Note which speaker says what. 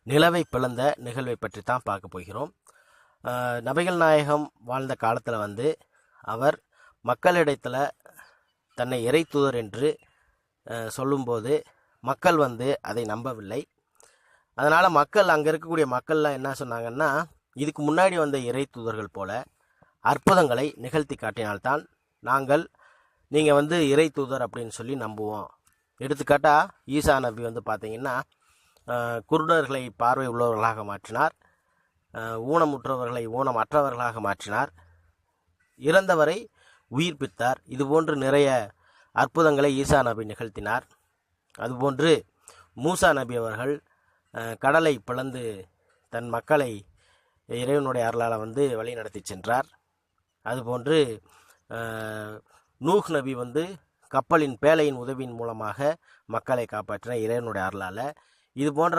Speaker 1: நிலவை பிளந்த நிகழ்வை பற்றி தான் பார்க்க போகிறோம். நபிகள் நாயகம் வாழ்ந்த காலத்தில் அவர் மக்களிடத்தில் தன்னை இறை தூதர் என்று சொல்லும்போது மக்கள் அதை நம்பவில்லை. அதனால் மக்கள் அங்கே இருக்கக்கூடிய மக்கள்லாம் என்ன சொன்னாங்கன்னா, இதுக்கு முன்னாடி வந்த இறை தூதர்கள் போல அற்புதங்களை நிகழ்த்தி காட்டினால்தான் நீங்கள் இறை தூதர் அப்படின்னு சொல்லி நம்புவோம். எடுத்துக்காட்டாக ஈசா நபி பார்த்தீங்கன்னா குருடர்களை பார்வை உள்ளவர்களாக மாற்றினார், ஊனமுற்றவர்களை ஊனமற்றவர்களாக மாற்றினார், இறந்தவரை உயிர்ப்பித்தார். இதுபோன்று நிறைய அற்புதங்களை ஈசா நபி நிகழ்த்தினார். அதுபோன்று மூசா நபி அவர்கள் கடலை பிளந்து தன் மக்களை இறைவனுடைய அருளால் வழி நடத்தி சென்றார். அதுபோன்று நூஹ் நபி கப்பலின் பேழையின் உதவியின் மூலமாக மக்களை காப்பாற்றின இறைவனுடைய அருளால். இது போன்ற